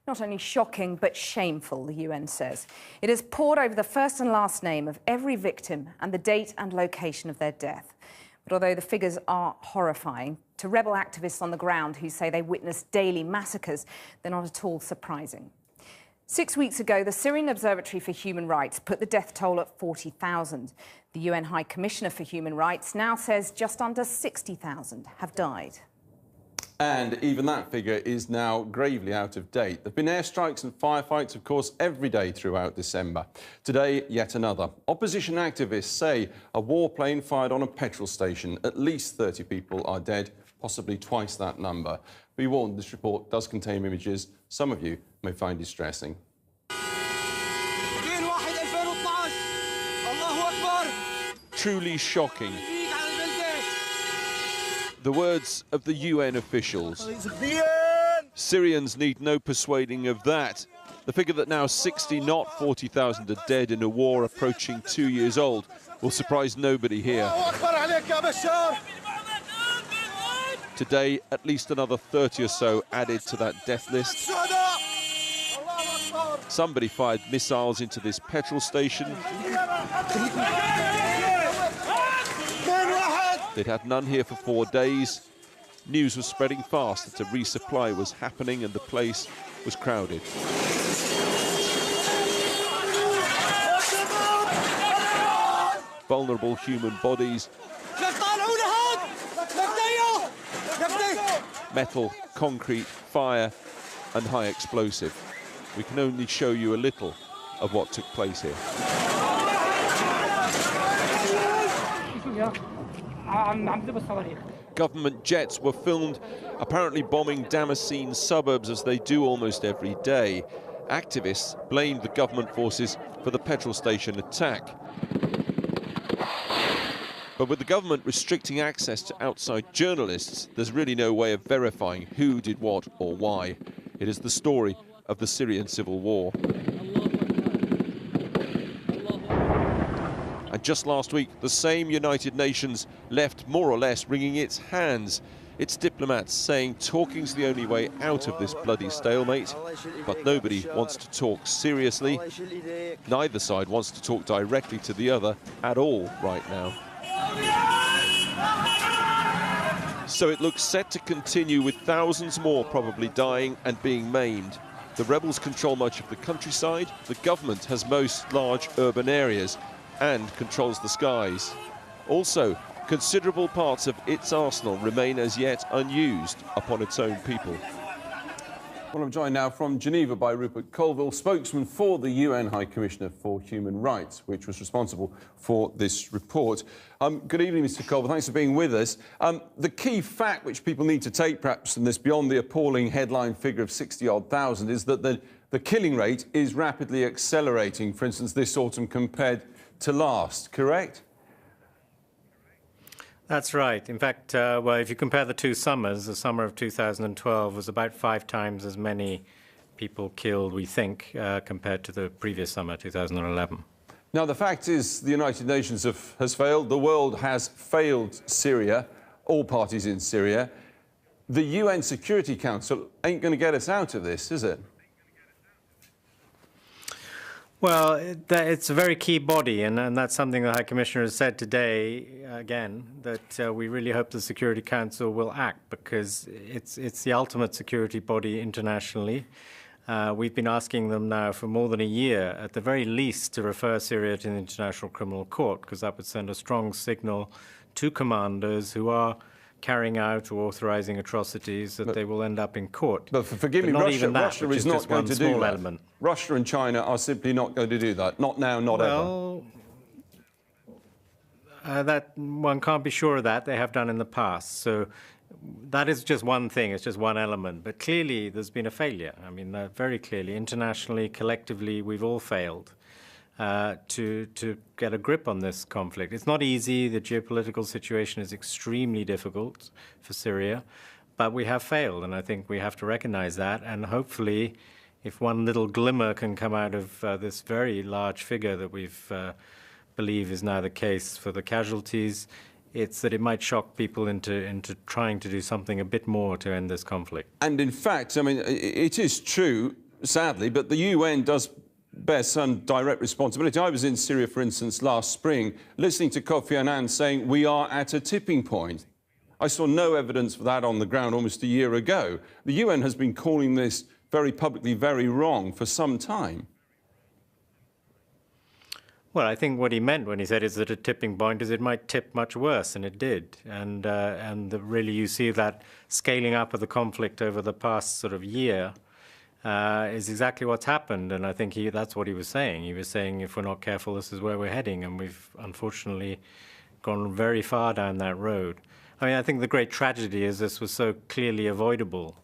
Not only shocking, but shameful, the UN says. It has pored over the first and last name of every victim and the date and location of their death. But although the figures are horrifying, to rebel activists on the ground who say they witness daily massacres, they're not at all surprising. 6 weeks ago, the Syrian Observatory for Human Rights put the death toll at 40,000. The UN High Commissioner for Human Rights now says just under 60,000 have died. And even that figure is now gravely out of date. There have been airstrikes and firefights, of course, every day throughout December. Today, yet another. Opposition activists say a warplane fired on a petrol station. At least 30 people are dead, possibly twice that number. Be warned, this report does contain images some of you may find distressing. Truly shocking. The words of the UN officials. Syrians need no persuading of that. The figure that now 60, not 40,000 are dead in a war approaching 2 years old will surprise nobody here. Today, at least another 30 or so added to that death list. Somebody fired missiles into this petrol station. They'd had none here for 4 days. News was spreading fast that a resupply was happening and the place was crowded. Vulnerable human bodies. Metal, concrete, fire and high explosive. We can only show you a little of what took place here. Government jets were filmed apparently bombing Damascene suburbs as they do almost every day. Activists blamed the government forces for the petrol station attack. But with the government restricting access to outside journalists, there's really no way of verifying who did what or why. It is the story of the Syrian civil war. And just last week, the same United Nations left more or less wringing its hands. Its diplomats saying talking's the only way out of this bloody stalemate, but nobody wants to talk seriously. Neither side wants to talk directly to the other at all right now. So it looks set to continue with thousands more probably dying and being maimed. The rebels control much of the countryside. The government has most large urban areas and controls the skies. Also, considerable parts of its arsenal remain as yet unused upon its own people. Well, I'm joined now from Geneva by Rupert Colville, spokesman for the UN High Commissioner for Human Rights, which was responsible for this report. Good evening, Mr. Colville. Thanks for being with us. The key fact which people need to take, perhaps, from this, beyond the appalling headline figure of 60-odd thousand, is that the killing rate is rapidly accelerating, for instance, this autumn compared to last, correct? That's right. In fact, well, if you compare the two summers, the summer of 2012 was about 5 times as many people killed, we think, compared to the previous summer, 2011. Now, the fact is the United Nations has failed. The world has failed Syria, all parties in Syria. The UN Security Council ain't going to get us out of this, is it? Well, it's a very key body, and that's something the High Commissioner has said today, again, that we really hope the Security Council will act, because it's the ultimate security body internationally. We've been asking them now for more than a year, at the very least, to refer Syria to the International Criminal Court, because that would send a strong signal to commanders who are carrying out or authorizing atrocities that they will end up in court. But forgive me, Russia is not going to do that. Element. Russia and China are simply not going to do that. Not now, not ever. That one can't be sure of that. They have done in the past. So that is just one thing. It's just one element. But clearly, there's been a failure. I mean, very clearly, internationally, collectively, we've all failed to get a grip on this conflict. It's not easy. The geopolitical situation is extremely difficult for Syria, but we have failed, and I think we have to recognize that. And hopefully, if one little glimmer can come out of this very large figure that we've believe is now the case for the casualties, it's that it might shock people into trying to do something a bit more to end this conflict. And in fact, I mean, it is true, sadly, but the UN does bear some direct responsibility. I was in Syria, for instance, last spring, listening to Kofi Annan saying we are at a tipping point. I saw no evidence for that on the ground almost a year ago. The UN has been calling this very publicly very wrong for some time. Well, I think what he meant when he said it's at a tipping point is it might tip much worse, and it did. And really you see that scaling up of the conflict over the past sort of year is exactly what's happened. And I think that's what he was saying. He was saying if we're not careful, this is where we're heading. And we've unfortunately gone very far down that road. I mean, I think the great tragedy is this was so clearly avoidable.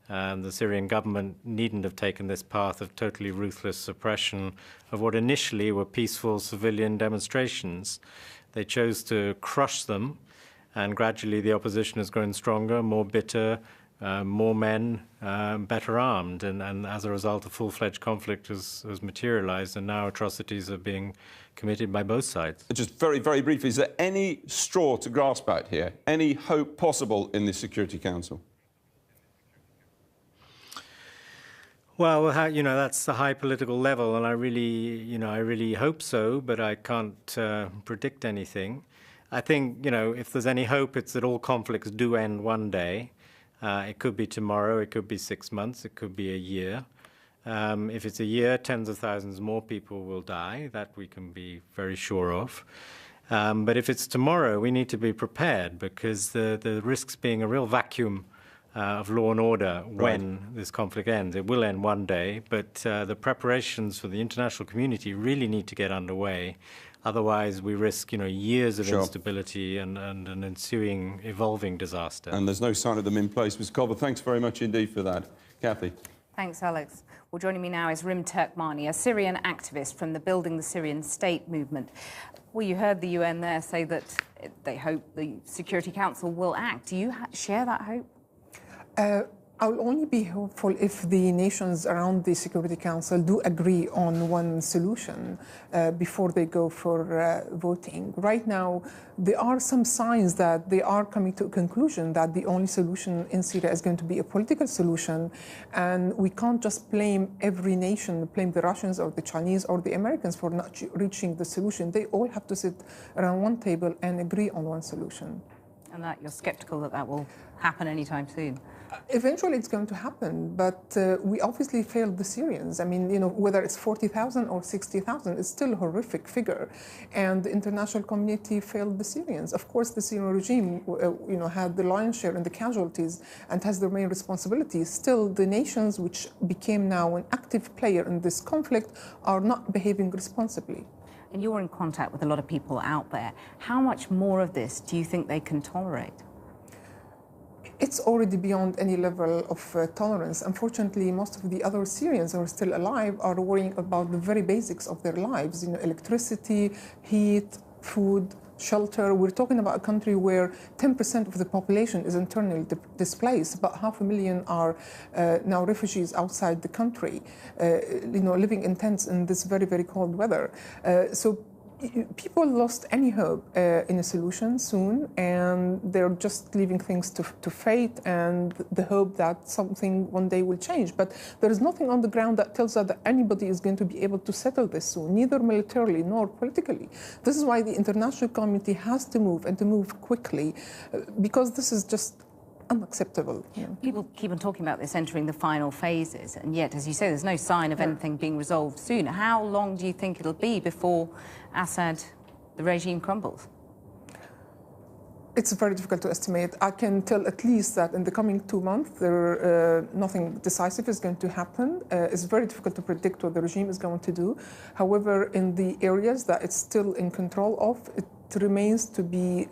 The Syrian government needn't have taken this path of totally ruthless suppression of what initially were peaceful civilian demonstrations. They chose to crush them, and gradually the opposition has grown stronger, more bitter, more men, better armed, and as a result a full-fledged conflict has materialized, and now atrocities are being committed by both sides. Just very, very briefly, is there any straw to grasp at here? Any hope possible in the Security Council? Well, you know, that's the high political level, and I really hope so, but I can't predict anything. I think, you know, if there's any hope, it's that all conflicts do end one day. It could be tomorrow, it could be 6 months, it could be a year. If it's a year, tens of thousands more people will die. That we can be very sure of. But if it's tomorrow, we need to be prepared, because the risks being a real vacuum of law and order when this conflict ends. It will end one day, but the preparations for the international community really need to get underway. Otherwise, we risk, you know, years of instability and an ensuing, evolving disaster. And there's no sign of them in place. Ms. Culver, thanks very much indeed for that. Kathy. Thanks, Alex. Well, joining me now is Rim Turkmani, a Syrian activist from the Building the Syrian State movement. Well, you heard the UN there say that they hope the Security Council will act. Do you share that hope? I'll only be hopeful if the nations around the Security Council do agree on one solution before they go for voting. Right now, there are some signs that they are coming to a conclusion that the only solution in Syria is going to be a political solution, and we can't just blame every nation, blame the Russians or the Chinese or the Americans for not reaching the solution. They all have to sit around one table and agree on one solution. And that you're skeptical that that will happen anytime soon? Eventually it's going to happen, but we obviously failed the Syrians. I mean, you know, whether it's 40,000 or 60,000, it's still a horrific figure. And the international community failed the Syrians. Of course, the Syrian regime, you know, had the lion's share in the casualties and has the main responsibility. Still, the nations which became now an active player in this conflict are not behaving responsibly. And you're in contact with a lot of people out there. How much more of this do you think they can tolerate? It's already beyond any level of tolerance. Unfortunately, most of the other Syrians who are still alive are worrying about the very basics of their lives, you know, electricity, heat, food, shelter. We're talking about a country where 10% of the population is internally displaced. About 500,000 are now refugees outside the country, you know, living in tents in this very, very cold weather. So people lost any hope in a solution soon, and they're just leaving things to fate and the hope that something one day will change. But there is nothing on the ground that tells us that anybody is going to be able to settle this soon, neither militarily nor politically. This is why the international community has to move, and to move quickly, because this is just unacceptable. Yeah. People keep on talking about this entering the final phases, and yet, as you say, there's no sign of anything being resolved soon. How long do you think it'll be before Assad, the regime, crumbles? It's very difficult to estimate. I can tell at least that in the coming 2 months, nothing decisive is going to happen. It's very difficult to predict what the regime is going to do. However, in the areas that it's still in control of, it remains to be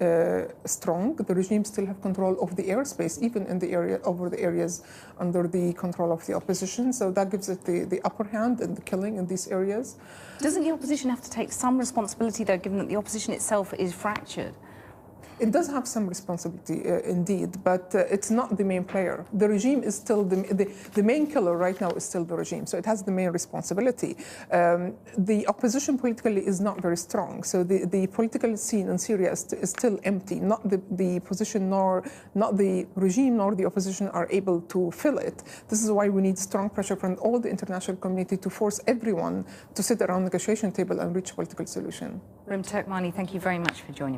strong. The regime still have control of the airspace, even in the area over the areas under the control of the opposition. So that gives it the upper hand in the killing in these areas. Doesn't the opposition have to take some responsibility, though, given that the opposition itself is fractured? It does have some responsibility, indeed, but it's not the main player. The regime is still the main killer right now is still the regime, so it has the main responsibility. The opposition politically is not very strong, so the political scene in Syria is still empty. Not the opposition, not the regime, nor the opposition are able to fill it. This is why we need strong pressure from all the international community to force everyone to sit around the negotiation table and reach a political solution. Rim Turkmani, thank you very much for joining me.